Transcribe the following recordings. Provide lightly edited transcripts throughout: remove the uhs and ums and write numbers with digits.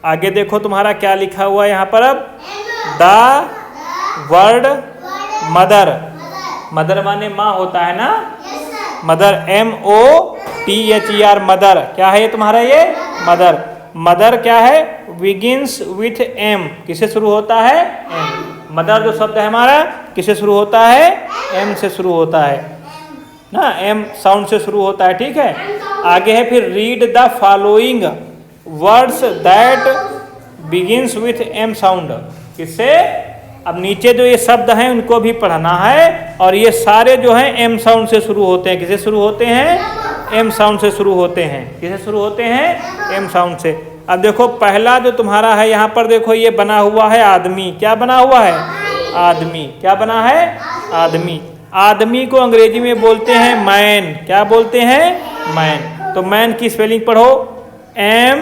आगे देखो तुम्हारा क्या लिखा हुआ है यहाँ पर। अब द वर्ड मदर, मदर माने माँ होता है ना, मदर MOTHER मदर, क्या है ये तुम्हारा ये मदर। मदर क्या है, बिगिंस विथ M, किससे शुरू होता है M। मदर जो शब्द है हमारा किससे शुरू होता है, M से शुरू होता है ना, M साउंड से शुरू होता है, ठीक है। आगे है फिर read the following words that begins with M sound, किससे, अब नीचे जो ये शब्द हैं उनको भी पढ़ना है और ये सारे जो हैं M साउंड से शुरू होते हैं। किससे शुरू होते हैं, M साउंड से शुरू होते हैं। किससे शुरू होते हैं, M साउंड से। अब देखो पहला जो तुम्हारा है यहाँ पर देखो ये बना हुआ है आदमी, क्या बना हुआ है, आदमी, क्या बना है, आदमी। आदमी को अंग्रेजी में बोलते हैं मैन, क्या बोलते हैं, मैन। तो मैन की स्पेलिंग पढ़ो, MAN,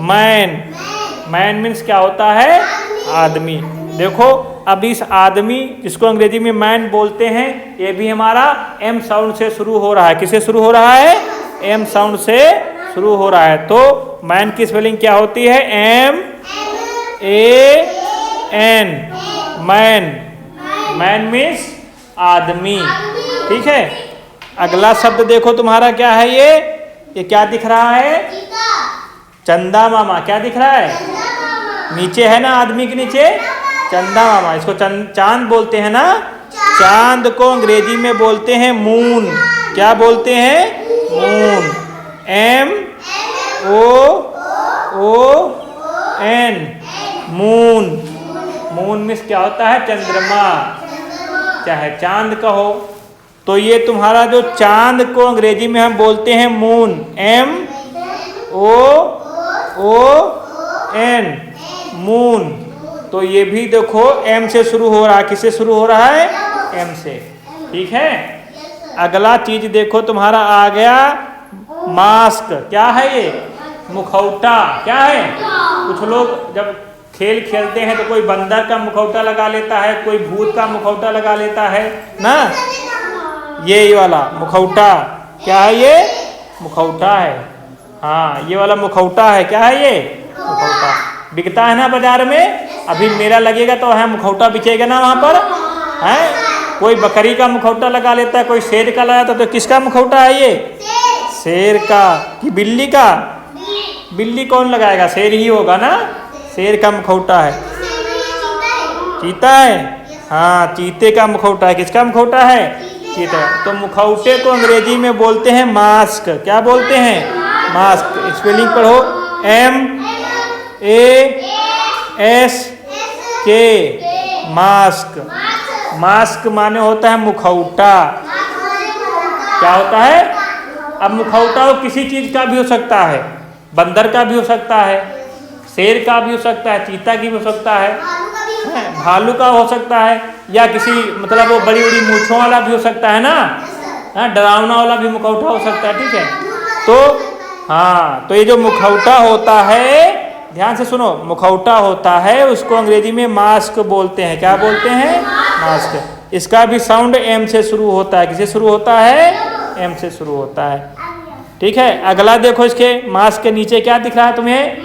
मैन। मैन मीन्स क्या होता है, आदमी। देखो अब इस आदमी जिसको अंग्रेजी में मैन बोलते हैं ये भी हमारा M साउंड से शुरू हो रहा है। किससे शुरू हो रहा है, M साउंड से शुरू हो रहा है। तो मैन की स्पेलिंग क्या होती है, MAN, मैन। मैन मीन्स आदमी, ठीक है। अगला शब्द देखो तुम्हारा क्या है, ये क्या दिख रहा है, चंदा मामा, क्या दिख रहा है, नीचे है ना, आदमी के नीचे चंदा मामा। इसको चांद बोलते हैं ना, चांद को अंग्रेजी में बोलते हैं मून, क्या बोलते हैं, moon, MOON, moon. Moon means क्या होता है, चंद्रमा, चाहे चांद कहो। तो ये तुम्हारा जो चांद को अंग्रेजी में हम बोलते हैं मून, MOON, मून। तो ये भी देखो M से शुरू हो रहा है। किससे शुरू हो रहा है, M से, ठीक है। अगला चीज देखो तुम्हारा आ गया मास्क, क्या है ये, मुखौटा, क्या है। कुछ लोग जब खेल खेलते हैं तो कोई बंदर का मुखौटा लगा लेता है, कोई भूत का मुखौटा लगा लेता है ना, ये वाला मुखौटा, क्या है ये, मुखौटा है। हाँ ये वाला मुखौटा है, क्या है ये, मुखौटा। बिकता है ना बाजार में, अभी मेला लगेगा तो है मुखौटा बिकेगा ना वहाँ पर, है। कोई बकरी का मुखौटा लगा लेता है, कोई शेर का लगाता है। तो किसका मुखौटा है ये, शेर का कि बिल्ली का, बिल्ली कौन लगाएगा, शेर ही होगा ना, शेर का मुखौटा है। चीता है, हाँ चीते का मुखौटा है। किसका मुखौटा है, चीता। तो मुखौटे को अंग्रेजी में बोलते हैं मास्क, क्या बोलते हैं, मास्क। स्पेलिंग पढ़ो, MASK, मास्क। मास्क माने होता है मुखौटा, क्या होता है। अब मुखौटा किसी चीज का भी हो सकता है, बंदर का भी हो सकता है, शेर का भी हो सकता है, चीता की भी हो सकता है, भालू का हो सकता है, या किसी मतलब वो बड़ी बड़ी मूंछों वाला भी हो सकता है ना, डरावना वाला भी मुखौटा हो सकता है, ठीक है। तो हाँ, तो ये जो मुखौटा होता है, ध्यान से सुनो, मुखौटा होता है उसको अंग्रेजी में मास्क बोलते हैं, क्या बोलते हैं, मास्क। इसका भी साउंड M से शुरू होता है। किससे शुरू होता है, M से शुरू होता है, ठीक है। अगला देखो, इसके मास्क के नीचे क्या दिख रहा है तुम्हें,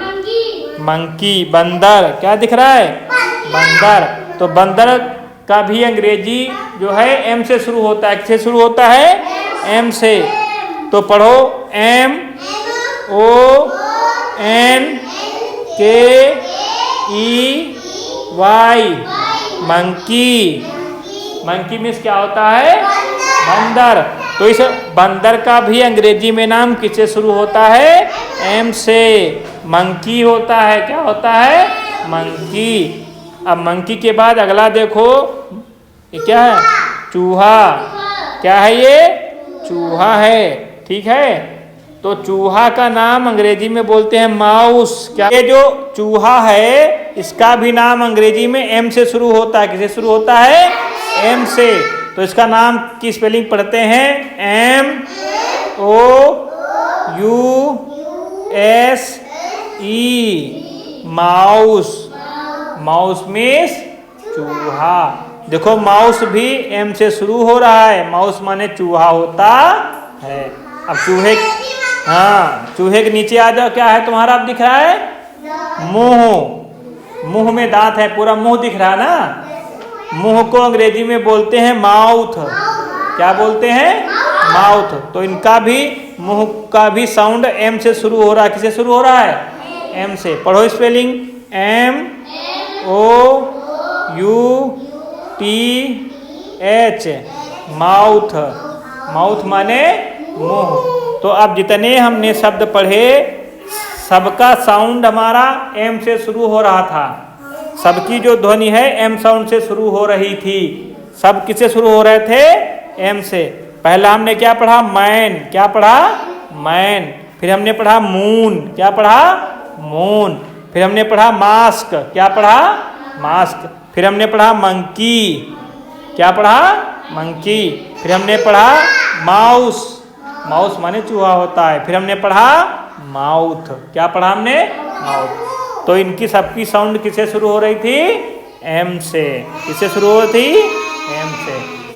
मंकी, बंदर, क्या दिख रहा है, बंदर। तो बंदर का भी अंग्रेजी जो है M से शुरू होता है। किससे शुरू होता है, M से। तो पढ़ो, MONKEY, मंकी। मंकी मीन्स क्या होता है, बंदर। तो इस बंदर का भी अंग्रेजी में नाम किससे शुरू होता है, M से, मंकी होता है, क्या होता है, मंकी। अब मंकी के बाद अगला देखो, ये क्या है, चूहा, क्या है ये, चूहा है, ठीक है। तो चूहा का नाम अंग्रेजी में बोलते हैं माउस, क्या। ये जो चूहा है इसका भी नाम अंग्रेजी में M से शुरू होता है। किससे शुरू होता है, M से। तो इसका नाम की स्पेलिंग पढ़ते हैं, MOUSE, माउस। माउस मीन्स चूहा। देखो माउस भी M से शुरू हो रहा है, माउस माने चूहा होता है। अब हाँ, चूहे के नीचे आ जाओ, क्या है तुम्हारा अब दिख रहा है? मुंह। मुंह में दांत है, पूरा मुंह दिख रहा है ना। मुंह को अंग्रेजी में बोलते हैं माउथ। क्या बोलते हैं? माउथ। तो इनका भी मुंह का भी साउंड एम से शुरू हो रहा है। किसे शुरू हो रहा है? एम से। पढ़ो spelling, M O U T H, mouth. Mouth माने मुंह। तो अब जितने हमने शब्द पढ़े सबका साउंड हमारा एम से शुरू हो रहा था। सबकी जो ध्वनि है एम साउंड से शुरू हो रही थी। सब किससे शुरू हो रहे थे? एम से। पहला हमने क्या पढ़ा? मैन। क्या पढ़ा? मैन। फिर हमने पढ़ा मून। क्या पढ़ा? मून। फिर हमने पढ़ा मास्क। क्या पढ़ा? मास्क। फिर हमने पढ़ा मंकी। क्या पढ़ा? मंकी। फिर हमने पढ़ा माउस। माउस माने चूहा होता है। फिर हमने पढ़ा माउथ। क्या पढ़ा हमने? माउथ। तो इनकी सबकी साउंड किससे शुरू हो रही थी? एम से। किससे शुरू हो रही थी? एम से।